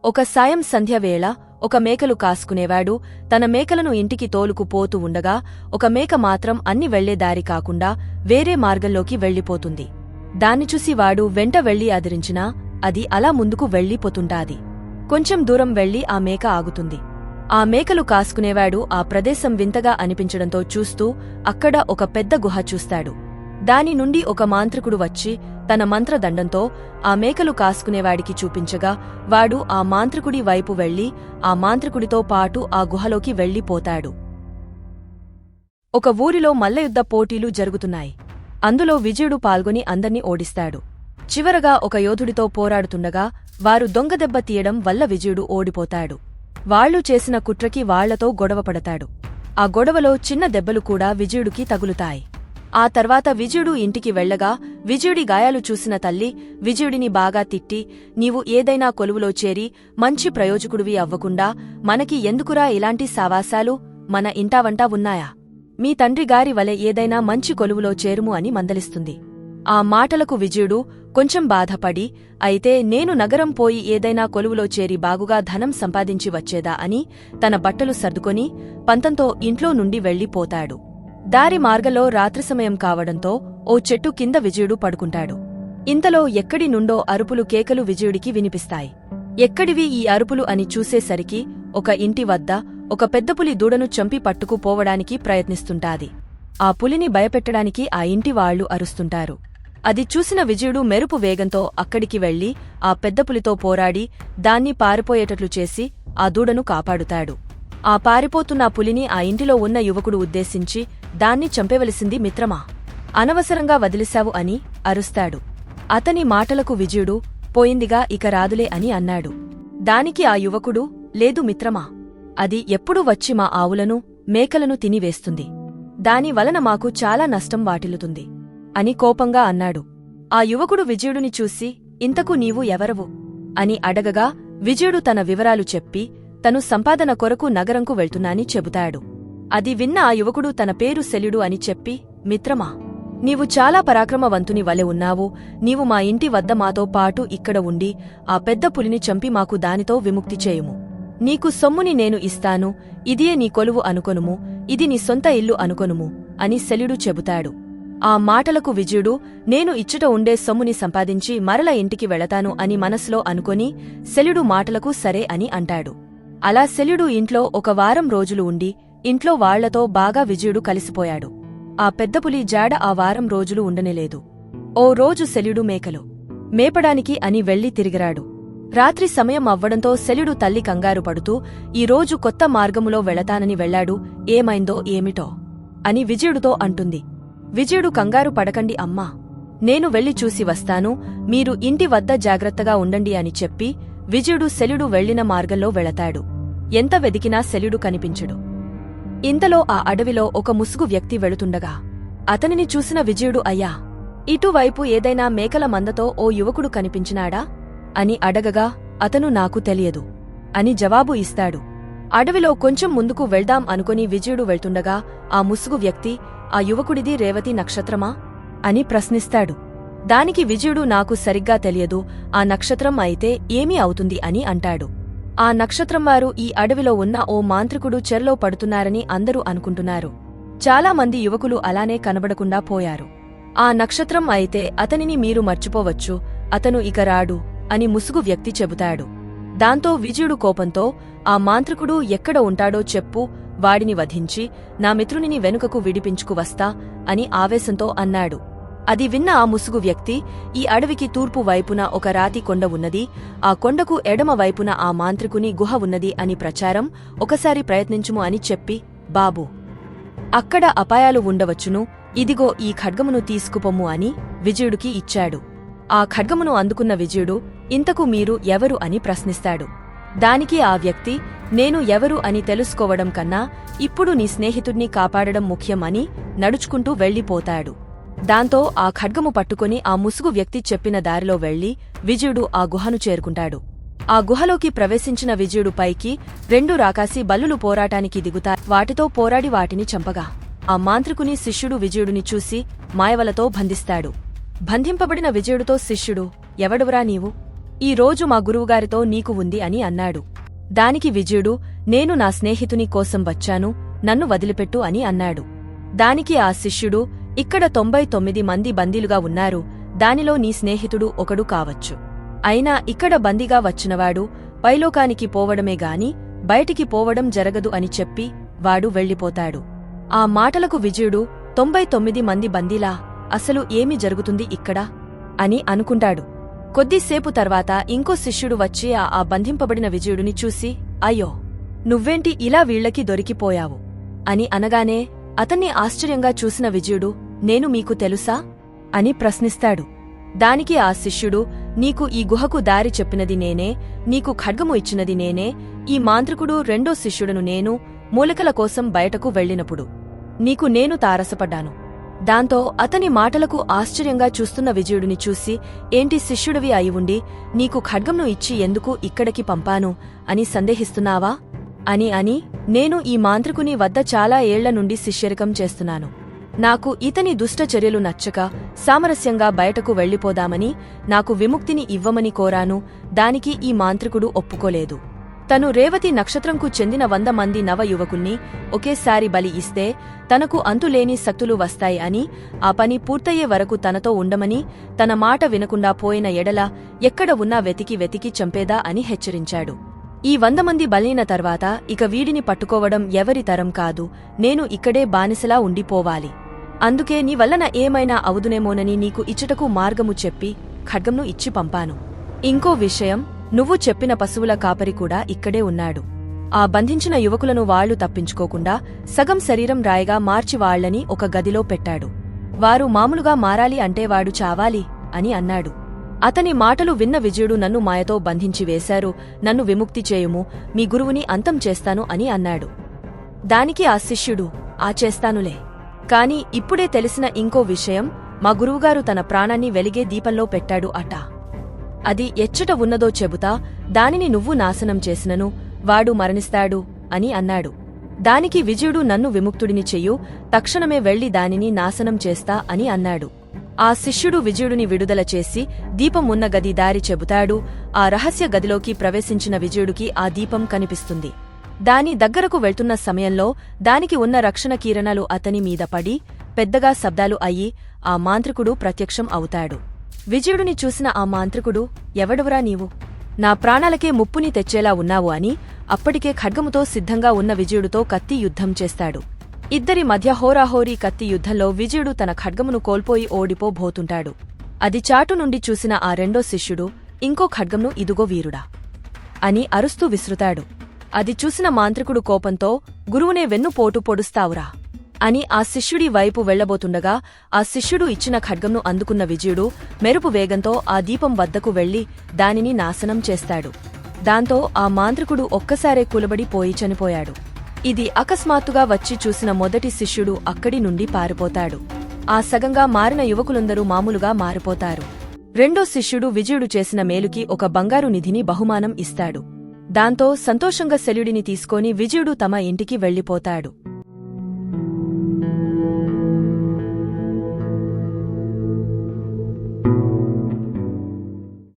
ఒక సాయం సంధ్యవేళ ఒక మేకలు కాసుకునేవాడు తన మేకలను ఇంటికి తోలుకుపోతూ ఉండగా ఒక మేక మాత్రం అన్ని వెళ్లే దారి కాకుండా వేరే మార్గంలోకి వెళ్లిపోతుంది. దాన్ని చూసి వాడు వెంట వెళ్లి అదిరించినా అది అలా ముందుకు వెళ్లిపోతుంటాది. కొంచెం దూరం వెళ్లి ఆ మేక ఆగుతుంది. ఆ మేకలు కాసుకునేవాడు ఆ ప్రదేశం వింతగా అనిపించడంతో చూస్తూ అక్కడ ఒక పెద్ద గుహ చూస్తాడు. దాని నుండి ఒక మాంత్రికుడు వచ్చి తన మంత్రదండంతో ఆ మేకలు కాసుకునేవాడికి చూపించగా వాడు ఆ మాంత్రికుడి వైపు వెళ్లి ఆ మాంత్రికుడితో పాటు ఆ గుహలోకి వెళ్లిపోతాడు. ఒక ఊరిలో మల్లయుద్ధ పోటీలు జరుగుతున్నాయి. అందులో విజయుడు పాల్గొని అందర్నీ ఓడిస్తాడు. చివరగా ఒక యోధుడితో పోరాడుతుండగా వారు దొంగదెబ్బ తీయడం వల్ల విజయుడు ఓడిపోతాడు. వాళ్లు చేసిన కుట్రకి వాళ్లతో గొడవపడతాడు. ఆ గొడవలో చిన్న దెబ్బలు కూడా విజయుడికి తగులుతాయి. ఆ తర్వాత విజయుడు ఇంటికి వెళ్లగా విజయుడి గాయాలు చూసిన తల్లి విజయుడిని బాగా తిట్టి, నీవు ఏదైనా కొలువులో చేరి మంచి ప్రయోజకుడివి అవ్వకుండా మనకి ఎందుకురా ఇలాంటి సావాసాలు? మన ఇంటావంటా ఉన్నాయా? మీ తండ్రిగారి వలె ఏదైనా మంచి కొలువులో చేరుము అని మందలిస్తుంది. ఆ మాటలకు విజయుడు కొంచెం బాధపడి, అయితే నేను నగరం పోయి ఏదైనా కొలువులో చేరి బాగుగా ధనం సంపాదించి వచ్చేదా అని తన బట్టలు సర్దుకొని పంతంతో ఇంట్లో నుండి వెళ్లిపోతాడు. దారి మార్గంలో రాత్రి సమయం కావడంతో ఓ చెట్టు కింద విజయుడు పడుకుంటాడు. ఇంతలో ఎక్కడి నుండో అరుపులు కేకలు విజయుడికి వినిపిస్తాయి. ఎక్కడివి ఈ అరుపులు అని చూసేసరికి ఒక ఇంటి వద్ద ఒక పెద్ద పులి దూడను చంపి పట్టుకుపోవడానికి ప్రయత్నిస్తుంటాది. ఆ పులిని భయపెట్టడానికి ఆ ఇంటి వాళ్లు అరుస్తుంటారు. అది చూసిన విజయుడు మెరుపు వేగంతో అక్కడికి వెళ్లి ఆ పెద్ద పులితో పోరాడి దాన్ని పారిపోయేటట్లు చేసి ఆ దూడను కాపాడుతాడు. ఆ పారిపోతున్న పులిని ఆ ఇంటిలో ఉన్న యువకుడు ఉద్దేశించి, దాన్ని చంపేవలసింది మిత్రమా, అనవసరంగా వదిలేశావు అని అరుస్తాడు. అతని మాటలకు విజయుడు, పోయిందిగా ఇక రాదులే అని అన్నాడు. దానికి ఆ యువకుడు, లేదు మిత్రమా, అది ఎప్పుడూ వచ్చి మా ఆవులను మేకలను తినివేస్తుంది. దాని వలన మాకు చాలా నష్టం వాటిల్లుతుంది అని కోపంగా అన్నాడు. ఆ యువకుడు విజయుడిని చూసి, ఇంతకు నీవు ఎవరవు అని అడగగా విజయుడు తన వివరాలు చెప్పి తను సంపాదన కొరకు నగరంకు వెళ్తున్నాని చెబుతాడు. అది విన్న ఆ యువకుడు తన పేరు శల్యుడు అని చెప్పి, మిత్రమా, నీవు చాలా పరాక్రమవంతుని వలె ఉన్నావు. నీవు మా ఇంటి వద్ద మాతో పాటు ఇక్కడ ఉండి ఆ పెద్ద పులిని చంపి మాకు దానితో విముక్తి చేయుము. నీకు సొమ్ముని నేను ఇస్తాను. ఇదియే నీ కొలువు అనుకొనుము, ఇది నీ సొంత ఇల్లు అనుకొనుము అని శల్యుడు చెబుతాడు. ఆ మాటలకు విజయుడు, నేను ఇచ్చుట ఉండే సొమ్ముని సంపాదించి మరల ఇంటికి వెళతాను అని మనసులో అనుకొని శల్యుడు మాటలకు సరే అని అంటాడు. అలా శల్యుడు ఇంట్లో ఒక వారం రోజులు ఉండి ఇంట్లో వాళ్లతో బాగా విజయుడు కలిసిపోయాడు. ఆ పెద్దపులి జాడ ఆ వారం రోజులు ఉండనేలేదు. ఓ రోజు శల్యుడు మేకలు మేపడానికి అని వెళ్లి తిరిగిరాడు. రాత్రి సమయం అవ్వడంతో శల్యుడు తల్లి కంగారు పడుతూ, ఈరోజు కొత్త మార్గములో వెళతానని వెళ్లాడు, ఏమైందో ఏమిటో అని విజయుడుతో అంటుంది. విజయుడు, కంగారు పడకండి అమ్మా, నేను వెళ్లి చూసి వస్తాను, మీరు ఇంటి వద్ద జాగ్రత్తగా ఉండండి అని చెప్పి విజయుడు శల్యుడు వెళ్లిన మార్గంలో వెళతాడు. ఎంత వెదికినా శల్యుడు కనిపించడు. ఇంతలో ఆ అడవిలో ఒక ముసుగు వ్యక్తి వెళుతుండగా అతనిని చూసిన విజయుడు, అయ్యా, ఇటువైపు ఏదైనా మేకల మందతో ఓ యువకుడు కనిపించినాడా అని అడగగా అతను నాకు తెలియదు అని జవాబు ఇస్తాడు. అడవిలో కొంచెం ముందుకు వెళ్దాం అనుకుని విజయుడు వెళ్తుండగా ఆ ముసుగు వ్యక్తి, ఆ యువకుడిది రేవతి నక్షత్రమా అని ప్రశ్నిస్తాడు. దానికి విజయుడు, నాకు సరిగ్గా తెలియదు, ఆ నక్షత్రం అయితే ఏమీ అవుతుంది అని అంటాడు. ఆ నక్షత్రం వారు ఈ అడవిలో ఉన్న ఓ మాంత్రికుడు చెరలో పడుతున్నారని అందరూ అనుకుంటున్నారు. చాలామంది యువకులు అలానే కనబడకుండా పోయారు. ఆ నక్షత్రం అయితే అతనిని మీరు మర్చిపోవచ్చు, అతను ఇక రాడు అని ముసుగు వ్యక్తి చెబుతాడు. దాంతో విజయుడు కోపంతో, ఆ మాంత్రికుడు ఎక్కడ ఉంటాడో చెప్పు, వాడిని వధించి నా మిత్రునిని వెనుకకు విడిపించుకు వస్తా అని ఆవేశంతో అన్నాడు. అది విన్న ఆ ముసుగు వ్యక్తి, ఈ అడవికి తూర్పు వైపున ఒక రాతి కొండ ఉన్నది, ఆ కొండకు ఎడమ వైపున ఆ మాంత్రికుని గుహ ఉన్నది అని ప్రచారం, ఒకసారి ప్రయత్నించుము అని చెప్పి, బాబూ, అక్కడ అపాయాలు ఉండవచ్చును, ఇదిగో ఈ ఖడ్గమును తీసుకుపొమ్ము అని విజయుడికి ఇచ్చాడు. ఆ ఖడ్గమును అందుకున్న విజయుడు, ఇంతకు మీరు ఎవరు అని ప్రశ్నిస్తాడు. దానికి ఆ వ్యక్తి, నేను ఎవరు అని తెలుసుకోవడం కన్నా ఇప్పుడు నీ స్నేహితుడిని కాపాడడం ముఖ్యం అని నడుచుకుంటూ వెళ్లిపోతాడు. దాంతో ఆ ఖడ్గము పట్టుకుని ఆ ముసుగు వ్యక్తి చెప్పిన దారిలో వెళ్లి విజయుడు ఆ గుహను చేరుకుంటాడు. ఆ గుహలోకి ప్రవేశించిన విజయుడు పైకి 2 రాకాసి బల్లులు పోరాటానికి దిగుతాయి. వాటితో పోరాడి వాటిని చంపగా ఆ మాంత్రికుని శిష్యుడు విజయుడిని చూసి మాయవలతో బంధిస్తాడు. బంధింపబడిన విజయుడితో శిష్యుడు, ఎవడువరా నీవు ఈ రోజు మా గురువుగారితో నీకు ఉంది అని అన్నాడు. దానికి విజయుడు, నేను నా స్నేహితుని కోసం వచ్చాను, నన్ను వదిలిపెట్టు అని అన్నాడు. దానికి ఆ శిష్యుడు, ఇక్కడ 99 మంది బందీలుగా ఉన్నారు, దానిలో నీ స్నేహితుడు ఒకడు కావచ్చు. అయినా ఇక్కడ బందీగా వచ్చినవాడు పైలోకానికి పోవడమే గాని బయటికి పోవడం జరగదు అని చెప్పి వాడు వెళ్ళిపోతాడు. ఆ మాటలకు విజయుడు, 99 మంది బందీలా, అసలు ఏమి జరుగుతుంది ఇక్కడ అని అనుకుంటాడు. కొద్దిసేపు తర్వాత ఇంకో శిష్యుడు వచ్చి ఆ బంధింపబడిన విజయుడిని చూసి, అయ్యో, నువ్వేంటి ఇలా వీళ్లకి దొరికిపోయావు అని అనగానే అతన్ని ఆశ్చర్యంగా చూసిన విజయుడు, నేను మీకు తెలుసా అని ప్రశ్నిస్తాడు. దానికి ఆ శిష్యుడు, నీకు ఈ గుహకు దారి చెప్పినది నేనే, నీకు ఖడ్గము ఇచ్చినది నేనే, ఈ మాంత్రికుడు రెండో శిష్యుడను నేను, మూలికల కోసం బయటకు వెళ్ళినప్పుడు నీకు నేను తారసపడ్డాను. దాంతో అతని మాటలకు ఆశ్చర్యంగా చూస్తున్న విజయుడిని చూసి, ఏంటి శిష్యుడివి అయి ఉండి నీకు ఖడ్గంను ఇచ్చి ఎందుకు ఇక్కడికి పంపాను అని సందేహిస్తున్నావా అని నేను ఈ మాంత్రికుని వద్ద చాలా ఏళ్ల నుండి శిష్యరికం చేస్తున్నాను. నాకు ఇతని దుష్టచర్యలు నచ్చక సామరస్యంగా బయటకు వెళ్ళిపోదామని, నాకు విముక్తిని ఇవ్వమని కోరాను. దానికి ఈ మాంత్రికుడు ఒప్పుకోలేదు. తను రేవతి నక్షత్రంకు చెందిన 100 మంది నవ యువకుల్ని ఒకేసారి బలి ఇస్తే తనకు అంతులేని శక్తులు వస్తాయి అని, ఆ పని పూర్తయ్యే వరకు తనతో ఉండమని, తన మాట వినకుండా పోయిన ఎడల ఎక్కడ ఉన్నా వెతికి చంపేదా అని హెచ్చరించాడు. ఈ 100 మంది బలైన తర్వాత ఇక వీడిని పట్టుకోవడం ఎవరి తరం కాదు, నేను ఇక్కడే బానిసలా ఉండిపోవాలి. అందుకే నీ వల్లన ఏమైనా అవుదునేమోనని నీకు ఇచ్చటకు మార్గము చెప్పి ఖడ్గంను ఇచ్చి పంపాను. ఇంకో విషయం, నువ్వు చెప్పిన పశువుల కాపరి కూడా ఇక్కడే ఉన్నాడు. ఆ బంధించిన యువకులను వాళ్లు తప్పించుకోకుండా సగం శరీరం రాయిగా మార్చి వాళ్లని ఒక గదిలో పెట్టాడు. వారు మామూలుగా మారాలి అంటే వాడు చావాలి అని అన్నాడు. అతని మాటలు విన్న విజయుడు, నన్ను మాయతో బంధించి వేశారు, నన్ను విముక్తి చేయుము, మీ గురువుని అంతం చేస్తాను అని అన్నాడు. దానికి ఆ శిష్యుడు, ఆ చేస్తానులే, కాని ఇప్పుడే తెలిసిన ఇంకో విషయం, మా గురువుగారు తన ప్రాణాన్ని వెలిగే దీపంలో పెట్టాడు అట. అది ఎచ్చట ఉన్నదో చెబుతా, దానిని నువ్వు నాశనం చేసినను వాడు మరణిస్తాడు అని అన్నాడు. దానికి విజయుడు, నన్ను విముక్తుడిని చెయ్యు, తక్షణమే వెళ్లి దానిని నాశనం చేస్తా అని అన్నాడు. ఆ శిష్యుడు విజయుడిని విడుదల చేసి దీపం ఉన్న గది దారి చెబుతాడు. ఆ రహస్య గదిలోకి ప్రవేశించిన విజయుడికి ఆ దీపం కనిపిస్తుంది. దాని దగ్గరకు వెళ్తున్న సమయంలో దానికి ఉన్న రక్షణ కిరణాలు అతని మీద పడి పెద్దగా శబ్దాలు అయ్యి ఆ మాంత్రికుడు ప్రత్యక్షం అవుతాడు. విజయుడిని చూసిన ఆ మాంత్రికుడు, ఎవడువరా నీవు, నా ప్రాణాలకే ముప్పుని తెచ్చేలా ఉన్నావు అని అప్పటికే ఖడ్గముతో సిద్ధంగా ఉన్న విజయుడితో కత్తి యుద్ధం చేస్తాడు. ఇద్దరి మధ్య హోరాహోరీ కత్తి యుద్ధంలో విజయుడు తన ఖడ్గమును కోల్పోయి ఓడిపోబోతుంటాడు. అది చాటు నుండి చూసిన ఆ రెండో శిష్యుడు, ఇంకో ఖడ్గంను ఇదుగో వీరుడా అని అరుస్తూ విసురుతాడు. అది చూసిన మాంత్రికుడు కోపంతో, గురువునే వెన్నుపోటు పొడుస్తావురా అని ఆ శిష్యుడి వైపు వెళ్లబోతుండగా ఆ శిష్యుడు ఇచ్చిన ఖడ్గంను అందుకున్న విజయుడు మెరుపు వేగంతో ఆ దీపం వద్దకు వెళ్లి దానిని నాశనం చేస్తాడు. దాంతో ఆ మాంత్రికుడు ఒక్కసారే కులబడి పోయి చనిపోయాడు. ఇది అకస్మాత్తుగా వచ్చి చూసిన మొదటి శిష్యుడు అక్కడి నుండి పారిపోతాడు. ఆ సగంగా మారిన యువకులందరూ మామూలుగా మారిపోతారు. రెండో శిష్యుడు విజయుడు చేసిన మేలుకి ఒక బంగారు నిధిని బహుమానం ఇస్తాడు. దాంతో సంతోషంగా శల్యుడిని తీసుకొని విజయుడు తమ ఇంటికి వెళ్లిపోతాడు.